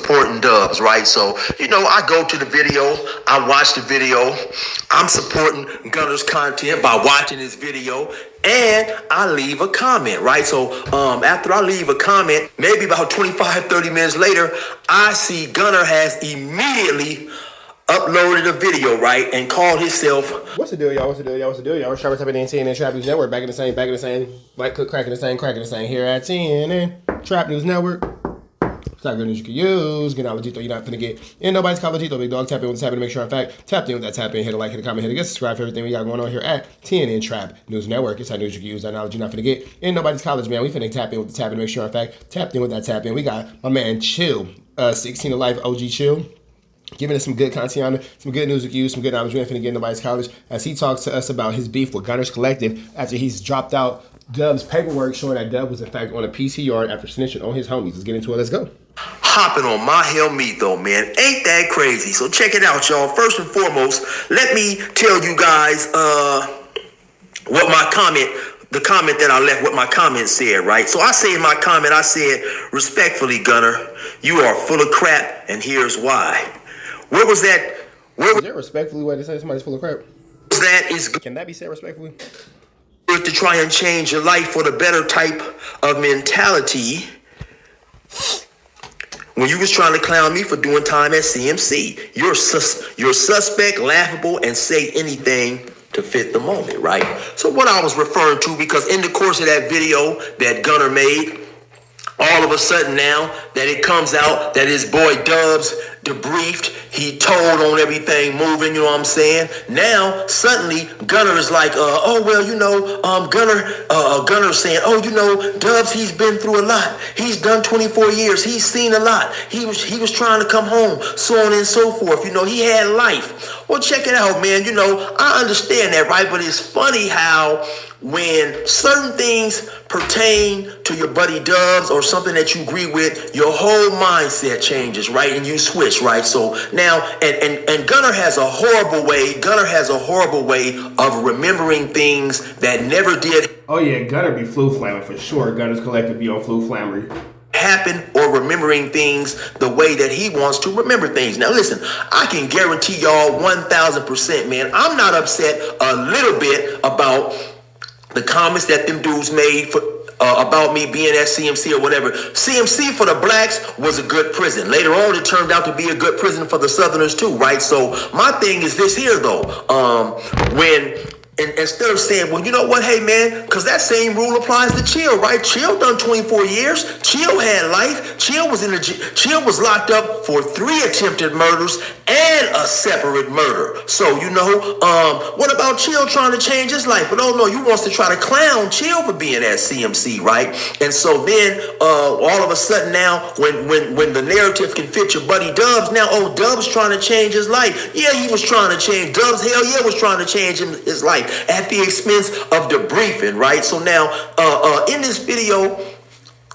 supporting Dubs, right? So, I go to the video, I watch the video, I'm supporting Gunner's content by watching his video, and I leave a comment, right? So after I leave a comment, maybe about 25, 30 minutes later, I see Gunner has immediately uploaded a video, right, and called himself. What's the deal, y'all? What's the deal, y'all? What's the deal, y'all? We're Travis Tapping in TNN Trap News Network. Back in the same. Like cook, cracking the same. Here at TNN Trap News Network. It's not good news you can use. Get Alagito, you're not finna get in nobody's Alagito, big dog. Tap in with the tap in to make sure I'm fact. Tap in with that tap in. Hit a like, hit a comment, hit a get subscribe for everything we got going on here at TNN Trap News Network. It's how news you can use. That knowledge you're not finna get in nobody's college, man. We finna tap in with the tap in to make sure I'm fact. Tapped in with that tap in. We got my man Chill, 16 to life OG Chill, giving us some good content on it, some good news with you, some good knowledge. We ain't finna get in nobody's college as he talks to us about his beef with Gunner's Collective after he's dropped out Dub's paperwork showing that Dub was in fact on a PC yard after snitching on his homies. Let's get into it. Let's go. Hopping on my helmet though, man. Ain't that crazy? So check it out, y'all. First and foremost, let me tell you guys what my comment, the comment that I left, what my comment said, right? So I say in my comment, I said, respectfully, Gunner, you are full of crap, and here's why. Where was that? Is there respectfully way to say somebody's full of crap? That is good. Can that be said respectfully? To try and change your life for the better type of mentality. When you was trying to clown me for doing time at CMC, you're suspect, laughable, and say anything to fit the moment, right? So what I was referring to, because in the course of that video that Gunner made, all of a sudden now that it comes out that his boy Dubs debriefed, he told on everything moving, you know what I'm saying? Now, suddenly, Gunner is like, Gunner saying, Dubs, he's been through a lot. He's done 24 years. He's seen a lot. He was trying to come home, so on and so forth. He had life. Well, check it out, man. I understand that, right? But it's funny how when certain things pertain to your buddy Dubs or something that you agree with, your whole mindset changes, right? And you switch, right? So now, and Gunner has a horrible way of remembering things that never did. Oh yeah, Gunner be flu flamming for sure. Gunner's Collective be on flu flammery. Happen or remembering things the way that he wants to remember things. Now listen, I can guarantee y'all 1,000%, man, I'm not upset a little bit about the comments that them dudes made for about me being at CMC or whatever. CMC for the blacks was a good prison. Later on, it turned out to be a good prison for the Southerners too, right? So my thing is this here though, instead of saying, well, you know what, hey man, because that same rule applies to Chill, right? Chill done 24 years. Chill had life. Chill was locked up for 3 attempted murders and a separate murder. So, what about Chill trying to change his life? But oh no, you wants to try to clown Chill for being at CMC, right? And so then all of a sudden now, when the narrative can fit your buddy Dubs, now, Dubs trying to change his life. Yeah, he was trying to change. Dubs, hell yeah, was trying to change his life at the expense of debriefing, right? So now, in this video,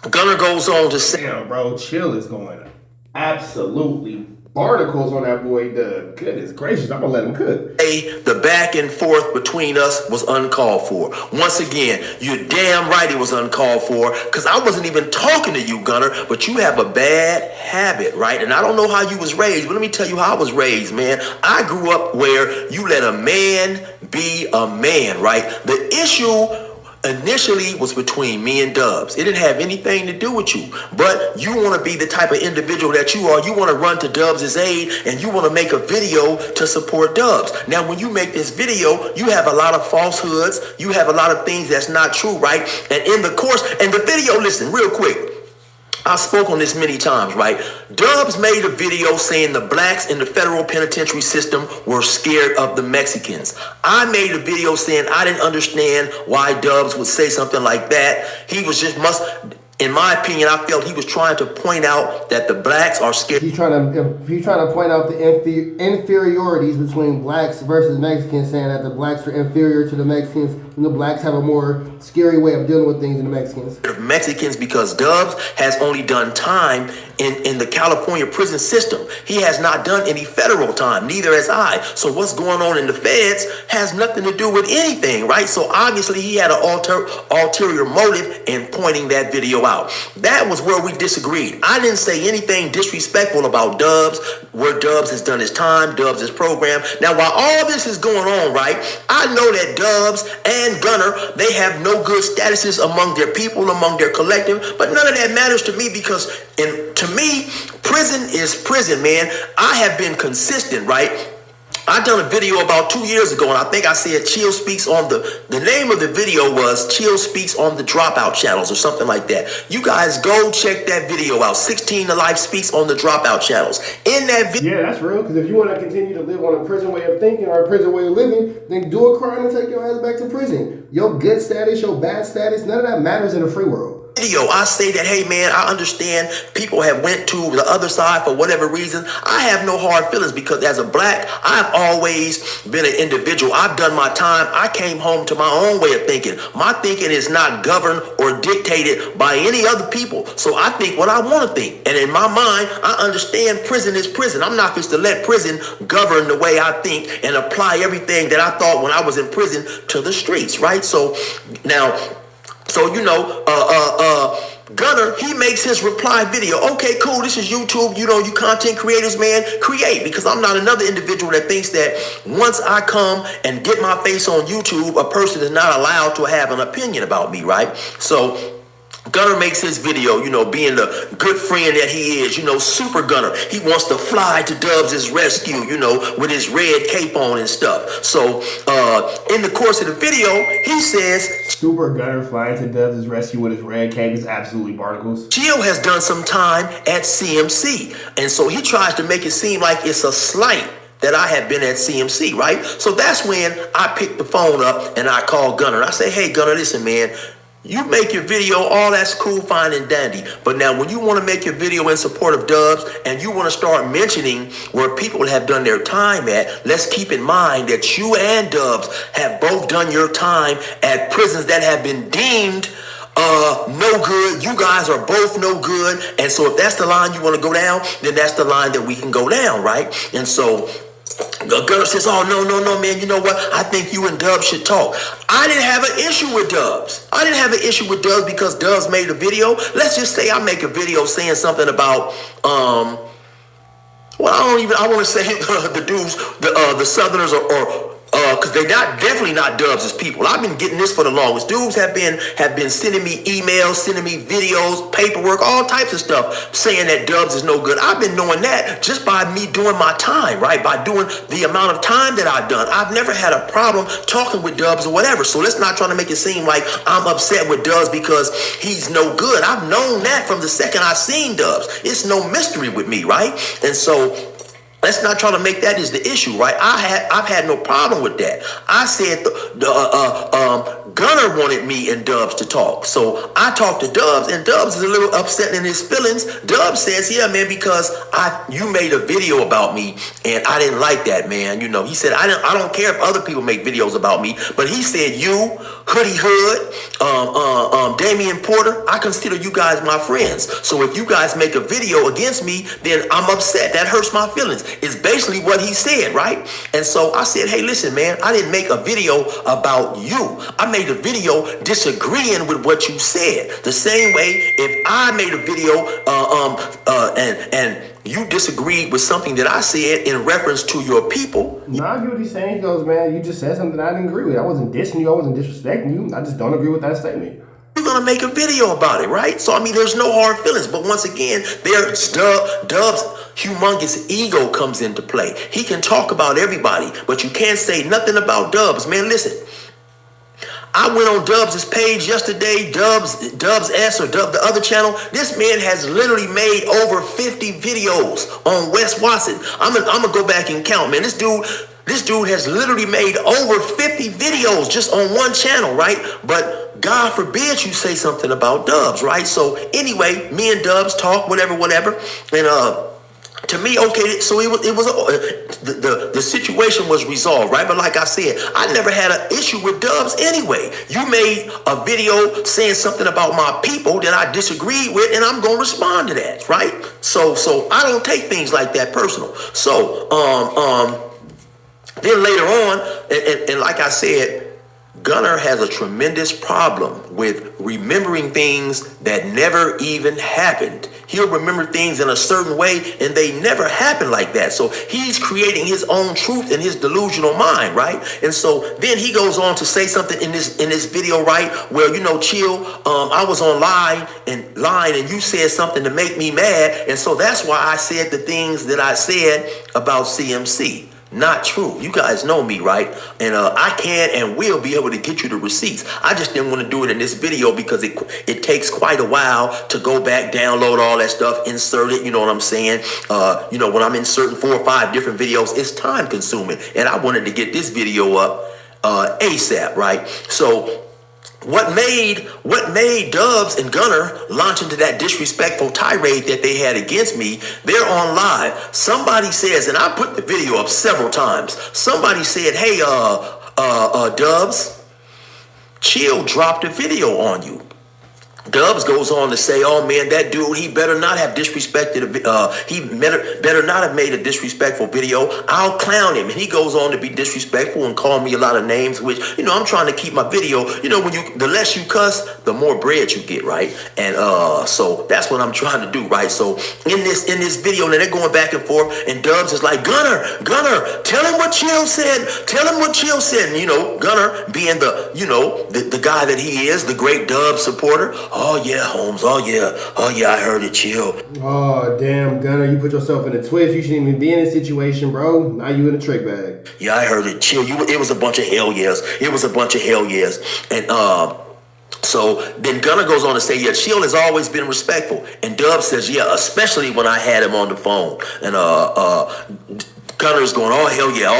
Gunner goes on to say, damn, bro, Chill is going absolutely barnacles on that boy Dub. Goodness gracious, I'm gonna let him cook. Hey, the back and forth between us was uncalled for. Once again, you're damn right it was uncalled for, because I wasn't even talking to you, Gunner, but you have a bad habit, right? And I don't know how you was raised, but let me tell you how I was raised, man. I grew up where you let a man be a man, right? The issue initially was between me and Dubs. It didn't have anything to do with you, but you want to be the type of individual that you are. You want to run to Dubs' aid and you want to make a video to support Dubs. Now, when you make this video, you have a lot of falsehoods. You have a lot of things that's not true, right? And in the course, and the video, listen, real quick, I spoke on this many times, right? Dubs made a video saying the blacks in the federal penitentiary system were scared of the Mexicans. I made a video saying I didn't understand why Dubs would say something like that. He was just in my opinion, I felt he was trying to point out that the blacks are scared. He's trying to point out the inferiorities between blacks versus Mexicans, saying that the blacks are inferior to the Mexicans and the blacks have a more scary way of dealing with things than the Mexicans. Mexicans, because Dubs has only done time in the California prison system. He has not done any federal time, neither has I. So what's going on in the feds has nothing to do with anything, right? So obviously he had an ulterior motive in pointing that video out. That was where we disagreed. I didn't say anything disrespectful about Dubs, where Dubs has done his time, Dubs' his program. Now, while all this is going on, right, I know that Dubs and Gunner, they have no good statuses among their people, among their collective, but none of that matters to me because, to me, prison is prison, man. I have been consistent, right? I done a video about 2 years ago, and I think I said Chill Speaks on the name of the video was Chill Speaks on the Dropout channels or something like that. You guys go check that video out. 16 to Life Speaks on the Dropout channels. In that video. Yeah, that's real, because if you want to continue to live on a prison way of thinking or a prison way of living, then do a crime and take your ass back to prison. Your good status, your bad status, none of that matters in a free world. Video, I say that, hey man, I understand people have went to the other side for whatever reason. I have no hard feelings because as a black, I've always been an individual. I've done my time. I came home to my own way of thinking. My thinking is not governed or dictated by any other people. So I think what I want to think. And in my mind, I understand prison is prison. I'm not just to let prison govern the way I think and apply everything that I thought when I was in prison to the streets, right? So now, Gunner, he makes his reply video. Okay, cool, this is YouTube. You content creators, man, create. Because I'm not another individual that thinks that once I come and get my face on YouTube, a person is not allowed to have an opinion about me, right? So Gunner makes his video, being the good friend that he is, super Gunner. He wants to fly to Dubs' rescue, with his red cape on and stuff. So, in the course of the video, he says, Super Gunner flying to Dubs' rescue with his red cape is absolutely barnacles. Chill has done some time at CMC. And so he tries to make it seem like it's a slight that I have been at CMC, right? So that's when I pick the phone up and I call Gunner. And I say, hey, Gunner, listen, man. You make your video, all that's cool, fine, and dandy. But now when you want to make your video in support of Dubs and you want to start mentioning where people have done their time at, let's keep in mind that you and Dubs have both done your time at prisons that have been deemed no good. You guys are both no good. And so if that's the line you want to go down, then that's the line that we can go down, right? And so Gunner says, oh, no, man, you know what? I think you and Dubs should talk. I didn't have an issue with Dubs. I didn't have an issue with Dubs because Dubs made a video. Let's just say I make a video saying something about, I want to say the dudes, the Southerners or because they're definitely not Dubs as people. I've been getting this for the longest. Dudes have been sending me emails, sending me videos, paperwork, all types of stuff saying that Dubs is no good. I've been knowing that just by me doing my time, right? By doing the amount of time that I've done. I've never had a problem talking with Dubs or whatever. So let's not try to make it seem like I'm upset with Dubs because he's no good. I've known that from the second I seen Dubs. It's no mystery with me, right? And so let's not try to make that is the issue, right? I've had no problem with that. I said Gunner wanted me and Dubs to talk. So I talked to Dubs, and Dubs is a little upset in his feelings. Dubs says, yeah, man, because you made a video about me, and I didn't like that, man. He said, I don't care if other people make videos about me, but he said, you, Hoodie Hood, Damian Porter, I consider you guys my friends. So if you guys make a video against me, then I'm upset. That hurts my feelings. It's basically what he said, right? And so I said, hey, listen, man, I didn't make a video about you. I made a video disagreeing with what you said. The same way if I made a video and you disagreed with something that I said in reference to your people. No, I get what he's saying. He goes, man, you just said something I didn't agree with. I wasn't dissing you. I wasn't disrespecting you. I just don't agree with that statement. You're going to make a video about it, right? So, there's no hard feelings. But once again, there's Dubs' humongous ego comes into play. He can talk about everybody, but you can't say nothing about Dubs. Man, listen. I went on Dubs' page yesterday, Dubs S or the other channel. This man has literally made over 50 videos on Wes Watson. I'm gonna go back and count, man. This dude has literally made over 50 videos just on one channel, right? But God forbid you say something about Dubs, right? So anyway, me and Dubs talk, whatever. And to me, okay, so the situation was resolved, right? But like I said, I never had an issue with Dubs anyway. You made a video saying something about my people that I disagreed with, and I'm gonna respond to that, right? So I don't take things like that personal. So then later on, and like I said, Gunner has a tremendous problem with remembering things that never even happened. He'll remember things in a certain way and they never happen like that. So he's creating his own truth in his delusional mind, right? And so then he goes on to say something in this video, right? Well, chill, I was online and you said something to make me mad. And so that's why I said the things that I said about CMC. Not true. You guys know me, right? And I can and will be able to get you the receipts. I just didn't want to do it in this video because it takes quite a while to go back, download all that stuff, insert it. You know what I'm saying? When I'm inserting 4 or 5 different videos, it's time consuming. And I wanted to get this video up ASAP, right? So what made Dubs and Gunner launch into that disrespectful tirade that they had against me? They're on live. Somebody says, and I put the video up several times. Somebody said, "Hey, Dubs, Chill dropped a video on you." Dubs goes on to say, "Oh man, that dude, he better not have disrespected. He better not have made a disrespectful video. I'll clown him." And he goes on to be disrespectful and call me a lot of names, which I'm trying to keep my video. When the less you cuss, the more bread you get, right? And so that's what I'm trying to do, right? So in this video, and they're going back and forth, and Dubs is like, Gunner, tell him what Chill said. Tell him what Chill said. And, Gunner being the guy that he is, the great Dubs supporter. "Oh yeah, Holmes. Oh yeah, I heard it, Chill." Oh damn, Gunner, you put yourself in a twist. You shouldn't even be in this situation, bro. Now you in a trick bag. "Yeah, I heard it, Chill. It was a bunch of hell yes. It was a bunch of hell yes." And so then Gunner goes on to say, "Yeah, Chill has always been respectful." And Dub says, "Yeah, especially when I had him on the phone." And Gunner's going, "Oh hell yeah,"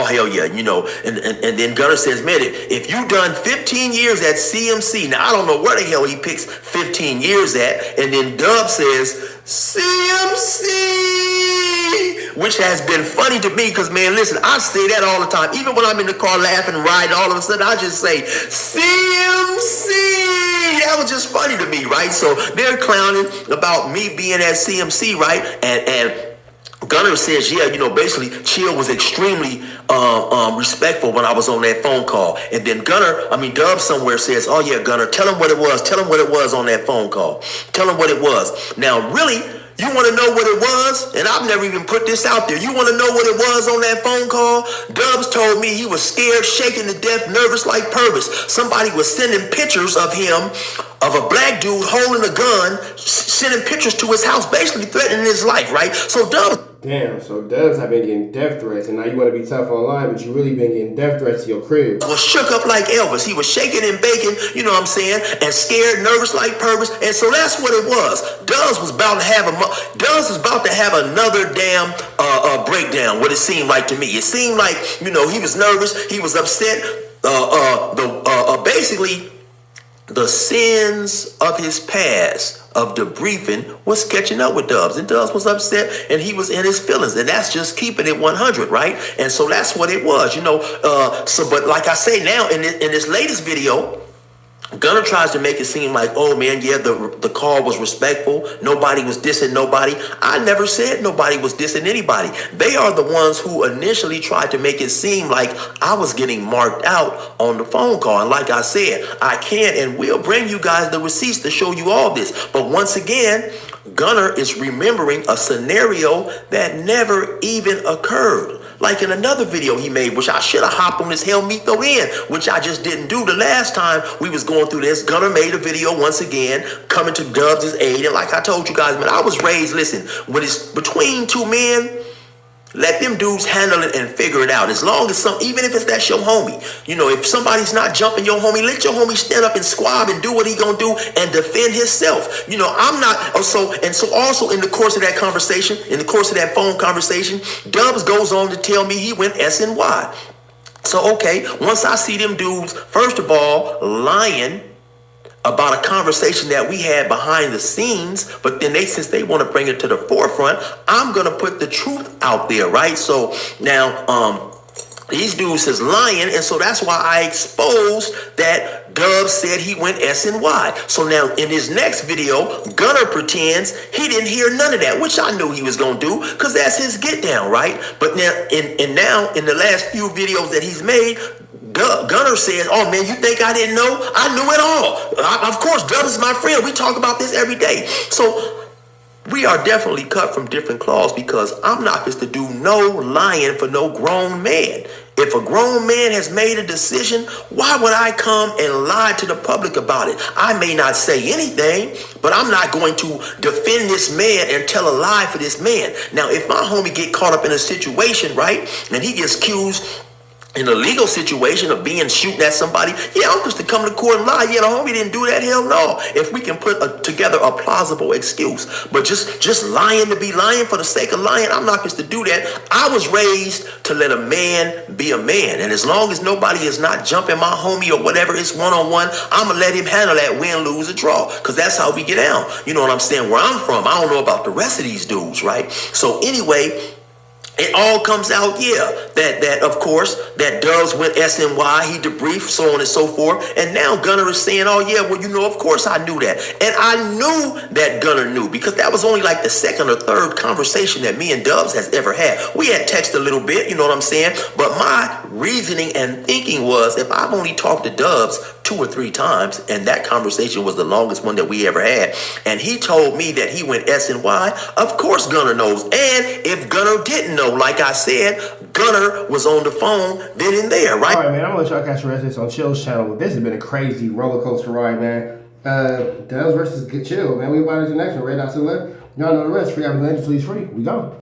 and then Gunner says, "Man, if you done 15 years at CMC," now I don't know where the hell he picks 15 years at, and then Dub says, "CMC," which has been funny to me because, man, listen, I say that all the time. Even when I'm in the car laughing, riding, all of a sudden I just say, "CMC." That was just funny to me, right? So they're clowning about me being at CMC, right? And Gunner says, "Yeah, basically Chill was extremely respectful when I was on that phone call." And then Dub somewhere says, "Oh yeah, Gunner, tell him what it was. Tell him what it was on that phone call. Tell him what it was." Now, really, you want to know what it was? And I've never even put this out there. You want to know what it was on that phone call? Dubs told me he was scared, shaking to death, nervous like Purvis. Somebody was sending pictures of him, of a black dude holding a gun, sending pictures to his house, basically threatening his life, right? So Dubs... Damn, so Dubs have been getting death threats, and now you want to be tough online, but you really been getting death threats to your crib. Was shook up like Elvis. He was shaking and baking, you know what I'm saying, and scared, nervous like Purvis. And so that's what it was. Dubs was about to have another damn breakdown. What it seemed like to me, it seemed like he was nervous, he was upset. Basically, the sins of his past of debriefing was catching up with Dubs, and Dubs was upset and he was in his feelings, and that's just keeping it 100, right? And so that's what it was, but like I say now in this latest video, Gunner tries to make it seem like, "Oh man, yeah, the call was respectful. Nobody was dissing nobody." I never said nobody was dissing anybody. They are the ones who initially tried to make it seem like I was getting marked out on the phone call. And like I said, I can and will bring you guys the receipts to show you all this. But once again, Gunner is remembering a scenario that never even occurred. Like in another video he made, which I should have hopped on this Helmito in, which I just didn't do the last time we was going through this. Gunner made a video once again, coming to Dubs' aid. And like I told you guys, man, I was raised, listen, when it's between two men, let them dudes handle it and figure it out. As long as even if that's your homie, if somebody's not jumping your homie, let your homie stand up and squab and do what he gonna do and defend himself. I'm not. So also in the course of that conversation, in the course of that phone conversation, Dubs goes on to tell me he went SNY. So okay, once I see them dudes, first of all, lying about a conversation that we had behind the scenes, but then since they want to bring it to the forefront, I'm gonna put the truth out there, right? So now, these dudes is lying, and so that's why I exposed that Dub said he went SNY. So now in his next video, Gunner pretends he didn't hear none of that, which I knew he was gonna do, because that's his get down, right? But now in the last few videos that he's made, Gunner says, oh man, you think I didn't know? I knew it all. Of course, Dub is my friend. We talk about this every day. So we are definitely cut from different cloths, because I'm not just to do no lying for no grown man. If a grown man has made a decision, why would I come and lie to the public about it? I may not say anything, but I'm not going to defend this man and tell a lie for this man. Now, if my homie get caught up in a situation, right, and he gets accused in a legal situation of shooting at somebody, yeah, I'm just to come to court and lie. Yeah, the homie didn't do that. Hell no. If we can put together a plausible excuse, but just lying to be lying for the sake of lying, I'm not just to do that. I was raised to let a man be a man, and as long as nobody is not jumping my homie or whatever, it's one-on-one, I'm gonna let him handle that, win, lose, or draw, because that's how we get down. You know what I'm saying? Where I'm from, I don't know about the rest of these dudes, right? So anyway, it all comes out, yeah, that of course, that Dubs went SNY, he debriefed, so on and so forth. And now Gunner is saying, oh yeah, well, you know, of course I knew that. And I knew that Gunner knew, because that was only like the second or third conversation that me and Dubs has ever had. We had texted a little bit, you know what I'm saying? But my reasoning and thinking was, if I've only talked to Dubs 2 or 3 times, and that conversation was the longest one that we ever had, and he told me that he went SNY, of course Gunner knows. And if Gunner didn't know, like I said, Gunner was on the phone then and there, right? All right, man, I'm gonna let y'all catch the rest of this on Chill's channel. This has been a crazy roller coaster ride, man. Dubs versus Chill, man. We about to the next one, right out to the left. Y'all know the rest. Free Legend, please free. We go.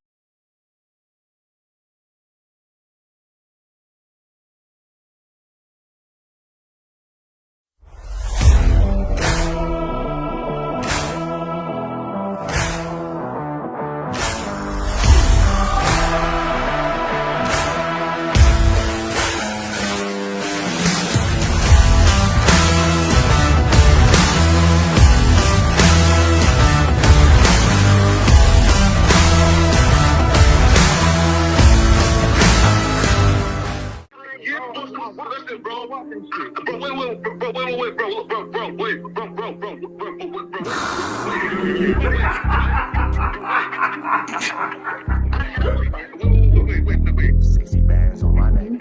Sexy bands on my name.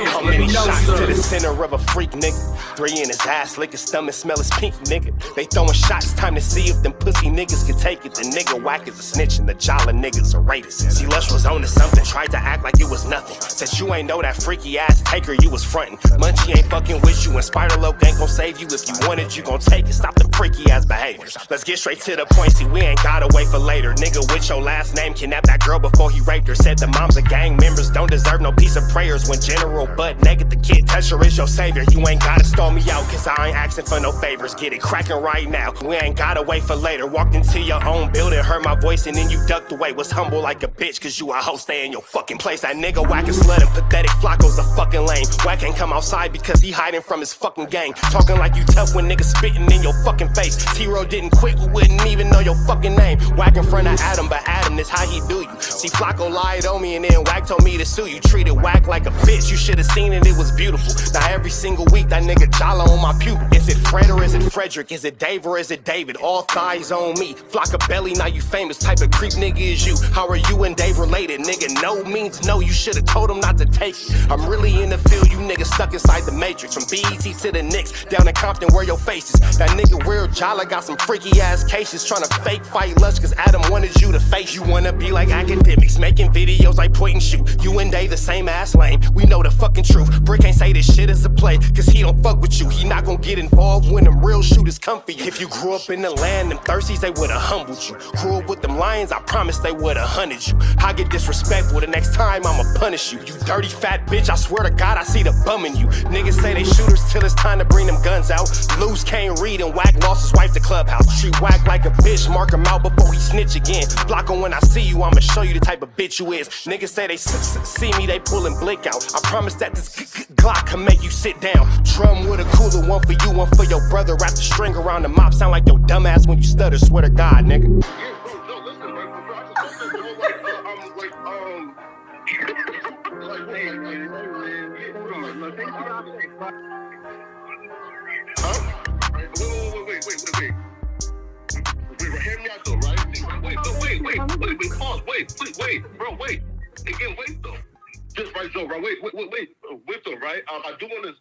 How many shots to the center of a freak, nigga? 3 in his ass, lick his stomach, smell his pink, nigga. They throwing shots, time to see if them pussy niggas can take it. The nigga whack is a snitch and the jolly niggas are raiders. See, Lush was on to something, tried to act like it was nothing. Said you ain't know that freaky ass taker you was frontin'. Munchie ain't fucking with you, and Spider-Loc ain't gon' save you. If you wanted, you gon' take it. Stop the freaky ass behaviors. Let's get straight to the point, see, we ain't gotta wait for later. Nigga with your last name kidnapped that girl before he raped her. Said the moms of gang members don't deserve no piece of prayers. When General butt naked, the kid touch her is your savior. You ain't gotta stall me out, cause I ain't asking for no favors. Get it cracking right now, we ain't gotta wait for later. Walked into your own building, heard my voice, and then you ducked away. Was humble like a bitch, cause you a hoe, stay in your fucking place. That nigga whack and slut and pathetic Flacco's a fucking lame. Whack ain't come outside because he hiding from his fucking gang. Talking like you tough when niggas spitting in your fucking face. T-Row didn't quit, we wouldn't even know your fucking name. Whack in front of Adam, but Adam is how he do you. See, Flacco lied on me and then Whack told me to sue you. Treated Whack like a bitch, you should've seen it, it was beautiful. Now every single week that nigga jolly on my pupil. Is it Fred or is it Frederick? Is it Dave or is it David? All thighs on me. Flock a belly, now you famous. Type of creep nigga is you. How are you and Dave related? Nigga, no means no. You should've told him not to take it. I'm really in the field, you niggas stuck inside the matrix. From BET to the Knicks, down in Compton where your face is. That nigga Weird Jolly got some freaky ass cases. Tryna fake fight Lush cause Adam wanted you to face. You wanna be like academics, making videos like point and shoot. You and Dave the same ass lame. We know the fucking truth. Brick ain't say this shit is a play, cause he don't fuck with you. He not gon' get involved when them real shooters come for you. If you grew up in the land, them thirsties, they would've humbled you. Grew up with them lions, I promise they would've hunted you. I get disrespectful, the next time I'ma punish you. You dirty fat bitch, I swear to God I see the bum in you. Niggas say they shooters till it's time to bring them guns out. Loose can't read and Whack lost his wife to Clubhouse. Treat Whack like a bitch, mark him out before he snitch again. Flocko, when I see you, I'ma show you the type of bitch you is. Niggas say they see me, they pullin' blick out. I promise that this Glock can make you sit down. Drum with a cooler, one for you, one for your brother. Wrap the string around the mop, sound like your dumbass when you stutter. Swear to God, nigga. Yeah, bro, no, listen, right, bro, I just don't know, like, huh? Wait. Wait, hear me out though, right? Wait, pause, wait, bro, wait. Again, wait though. Just right though, right? Wait though, right? I do want to